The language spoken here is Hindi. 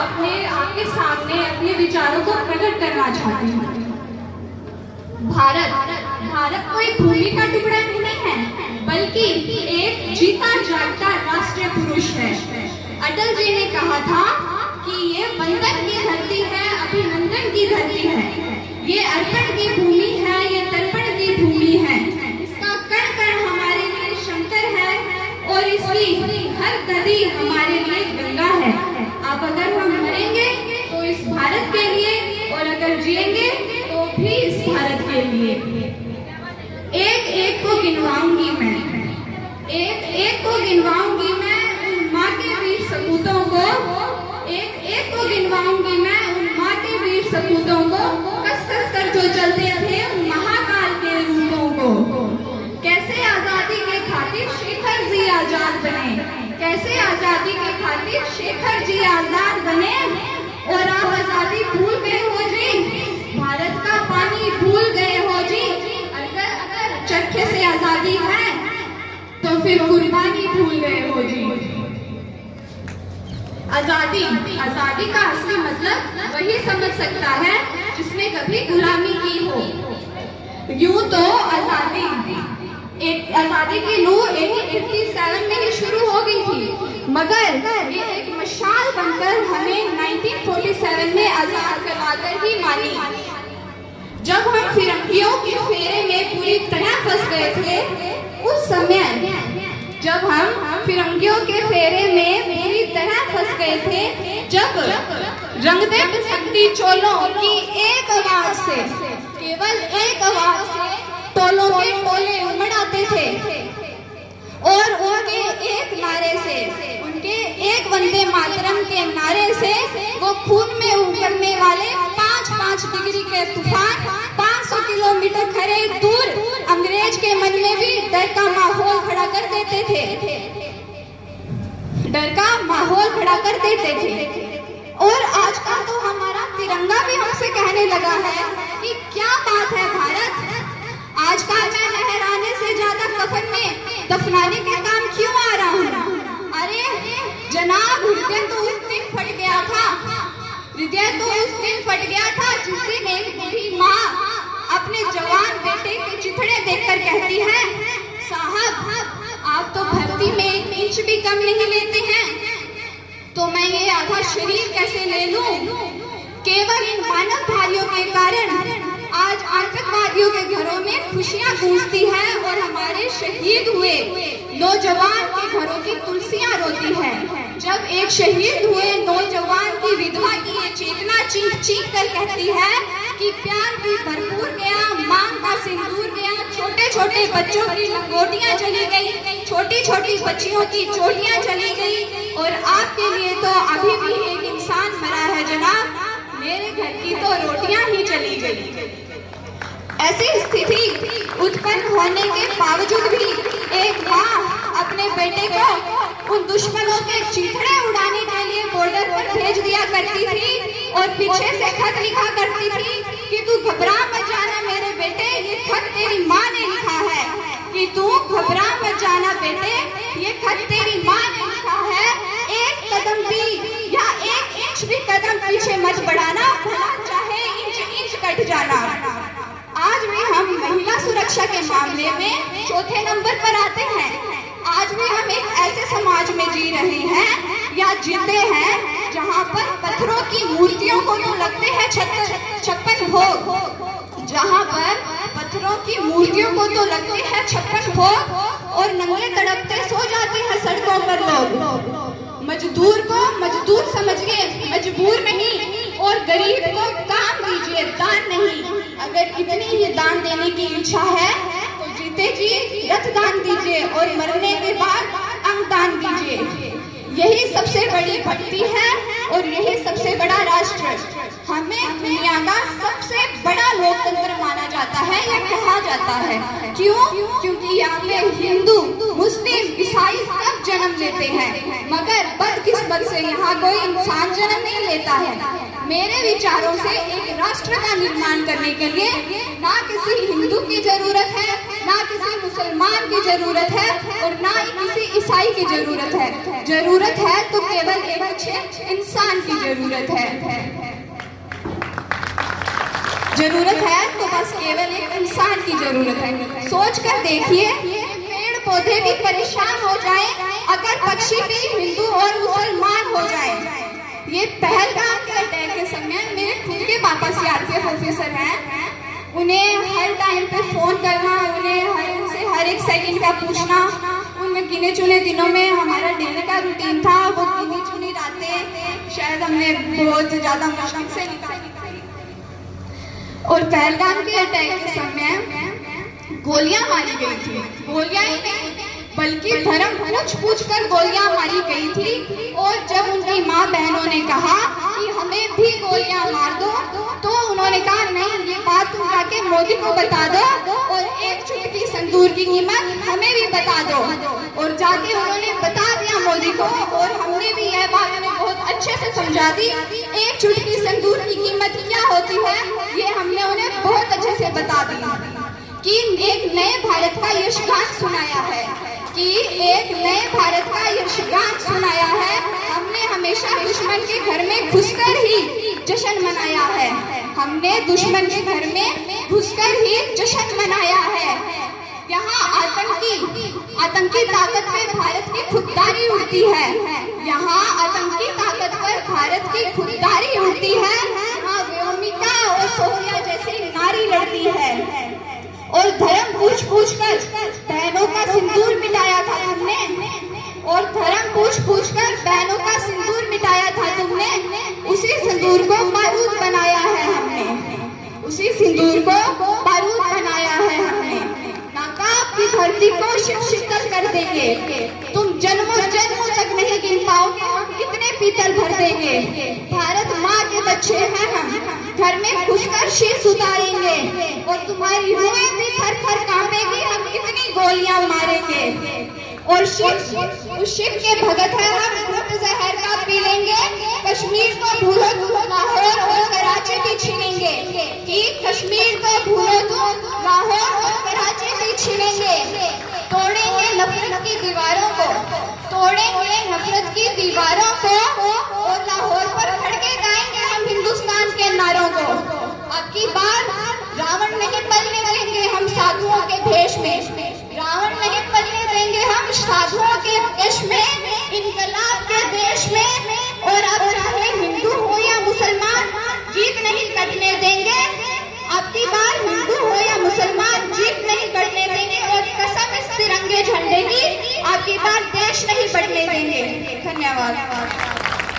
आपके सामने अपने विचारों को प्रकट करना चाहती हूँ। भारत कोई भूमि का टुकड़ा नहीं है, बल्कि एक जीता जागता राष्ट्रीय पुरुष है। अटल जी ने कहा था कि ये वंदन की धरती है, अभिनंदन की धरती है, ये अर्पण की भूमि है, ये तर्पण की भूमि है, इसका कण कण हमारे लिए शंकर है और इसकी हर नदी हमारे लिए गंगा है। अब अगर हम मरेंगे तो इस भारत के लिए, और अगर जिएंगे तो भी इस भारत के लिए। एक एक को गिनवाऊंगी मैं, एक एक को गिनवाऊंगी मैं उन माँ के वीर सपूतों को, एक एक को गिनवाऊंगी मैं उन माँ के वीर सपूतों को, कस कस कर जो चलते थे उन महाकाल के रूपों को। कैसे आजादी के खातिर शेखर जी आजाद बने, कैसे आजादी के खातिर शेखर जी आजाद बने, और आप आजादी भूल गए हो जी, भारत का पानी भूल गए हो जी। अगर चरखे से आजादी है तो फिर कुर्बानी भूल गए हो जी। आजादी का असली मतलब वही समझ सकता है जिसने कभी गुलामी की हो। यूं तो आजादी की लू 1857 में ही शुरू हो गई थी, मगर ये एक मशाल बनकर हमें 1947 में आजाद करवाकर ही मानी। जब हम फिरंगियों के फेरे में पूरी तरह फंस गए थे, उस समय जब हम फिरंगियों के फेरे में पूरी तरह फंस गए थे, जब रंगदे बिसकती चोलों की एक आवाज से, केवल एक आवाज से टोलों के टोले उमड़ आते थे, और उनके एक नारे से, उनके एक वंदे मातरम के नारे से वो खून में उबलने वाले 5-5 डिग्री के तूफान 500 किलोमीटर खरे दूर अंग्रेज के मन में भी डर का माहौल खड़ा कर देते थे, डर का माहौल खड़ा कर देते थे। और आजकल तो हमारा तिरंगा भी हमसे कहने लगा है कि क्या बात है भारत, आजकल मैं लहराने से ज्यादा कफन में दफनाने के काम क्यों आ रहा हूँ। अरे जनाब, हृदय तो उस दिन फट गया था, हृदय तो उस दिन फट गया था जिस दिन एक बूढ़ी माँ अपने जवान बेटे के चिथड़े देखकर कहती है, साहब आप तो भर्ती में 1 इंच भी कम नहीं लेते हैं, तो मैं ये आधा शरीर कैसे ले लूं। केवल इन मानवधारियों के कारण आज आतंकवादियों के घरों में खुशियां गूंजती हैं और हमारे शहीद हुए नौजवान के घरों की तुलसियां रोती है। जब एक शहीद हुए नौजवान की विधवा की ये चेतना चीख चीख कर कहती है कि प्यार भी भरपूर गया, मांग का सिंदूर गया, छोटे छोटे बच्चों की लंगोटियां चली गई, छोटी छोटी बच्चियों की चोटियां चली गई, और आपके लिए तो अभी भी एक इंसान मरा है जनाब, मेरे घर की तो रोटियां ही चली गई। ऐसी स्थिति उत्पन्न होने के बावजूद भी एक माँ अपने बेटे को उन दुश्मनों के चिथड़े उड़ाने के लिए बॉर्डर पर भेज दिया करती थी, और पीछे से खत लिखा करती थी कि तू घबरा मत जाना मेरे बेटे, ये खत तेरी माँ ने लिखा है, कि तू घबरा मत जाना बेटे, ये खत तेरी माँ ने लिखा है, एक कदम भी या 1 इंच भी कदम पीछे मत बढ़ाना, भला चाहे इंच कट जाना। आज भी हम महिला सुरक्षा के मामले में चौथे नंबर पर आते हैं। आज भी हम एक ऐसे समाज में जी रहे हैं या जीते हैं जहां पर पत्थरों की मूर्तियों को तो लगते हैं 56 भोग, जहां पर पत्थरों की मूर्तियों को तो लगते हैं 56 भोग, और नंगे तड़पते सो जाते हैं सड़कों पर लोग। मजदूर को मजदूर समझिए, मजबूर नहीं, और गरीब को काम दीजिए, दान नहीं। अगर इतनी ही दान देने की इच्छा है तो जीते जी रथ दान दीजिए और मरने के बाद अंग दान दीजिए। यही सबसे बड़ी भक्ति है और यही सबसे बड़ा राष्ट्र। हमें दुनिया का सबसे बड़ा लोकतंत्र माना जाता है या कहा जाता है। क्यों? क्योंकि यहाँ पे हिंदू, मुस्लिम, ईसाई सब जन्म लेते हैं, मगर बदकिस्मत से यहाँ कोई इंसान जन्म नहीं लेता है। मेरे विचारों से एक राष्ट्र का निर्माण करने के लिए ना किसी हिंदू की जरूरत है, ना किसी मुसलमान की जरूरत है और ना ही किसी ईसाई की जरूरत है। जरूरत है तो केवल एक अच्छे इंसान की जरूरत है। जरूरत है तो बस केवल एक इंसान की जरूरत है। सोच कर देखिए, पेड़ पौधे भी परेशान हो जाएं अगर पक्षी भी हिंदू और मुसलमान हो जाएं। ये पहलगाम के अटैक के समय मेरे खुद के पापा सीआरपीएफ ऑफिसर हैं, उन्हें हर टाइम पे फोन करना, उन्हें हर एक सेकंड का पूछना, उनमें गिने चुने दिनों में हमारा डेली का रूटीन था, वो गिनी चुनी रातें शायद हमने बहुत ज्यादा मुश्किल से निकाली। और पहलगाम के अटैक के समय गोलियां मारी गई थी, गोलियां ही नहीं बल्कि धर्म पूछ कर गोलियां मारी गई थी। और जब उनकी माँ बहनों ने कहा कि हमें भी गोलियां मार दो, तो उन्होंने कहा नहीं, ये बात तुम जाके मोदी को बता दो और एक चुटकी संदूर की कीमत हमें भी बता दो। और जाके उन्होंने बता दिया मोदी को, और हमने भी यह बात उन्हें बहुत अच्छे से समझा दी। एक चुटकी संदूर की कीमत क्या होती है ये हमने उन्हें बहुत अच्छे से बता दी कि एक नए भारत का यशगान सुनाया है, कि एक नए भारत का यशगान सुनाया है। हमने हमेशा दुश्मन के घर में घुसकर ही जश्न मनाया है, हमने दुश्मन के घर में घुसकर ही जश्न मनाया है। यहाँ आतंकी ताकत पर भारत की खुददारी उड़ती है, यहाँ आतंकी ताकत पर भारत की खुददारी उड़ती है। यहाँ व्योमिका और सोफिया जैसी नारी लड़ती है। और धर्म पूछ कर बहनों का सिंदूर मिटाया था तुमने, और धर्म पूछ कर बहनों का सिंदूर मिटाया था तुमने। उसी सिंदूर को बारूद बनाया है हमने, उसी सिंदूर को बारूद बनाया है हमने। नाकाब की धरती को शीतल कर देंगे, तुम जन्मों जन्मों तक नहीं गिन पाओगे हम कितने पीतल भर देंगे। भारत माँ के बच्चे हैं हम, घर में घुसकर शीश उतारेंगे और तुम्हारी रूहें भी थर थर कांपेंगी, हम कितनी गोलियां मारेंगे। और शिव के भगत है हम, घुट जहर का पी लेंगे। कश्मीर को भूलो तुम लाहौर और कराची भी छीनेंगे, कि कश्मीर को भूलो तुम लाहौर और कराची भी छीनेंगे। तोड़ेंगे नफरत की दीवारों को, तोड़ेंगे नफरत की दीवारों को, और लाहौर पर खड़ के गाएंगे हम हिंदुस्तान के नारों को। आपकी बार रावण नहीं पलने देंगे हम साधुओं के भेष में, रावण नहीं पलने देंगे हम साधुओं के वेश में, इनकलाब के देश में। और अब चाहे हिंदू हो या मुसलमान जीत नहीं कटने देंगे, आपकी बार हिंदू हो या मुसलमान जीत नहीं कटने देंगे। और कसम इस तिरंगे झंडे की, आपकी बार देश नहीं बढ़ने देंगे। धन्यवाद।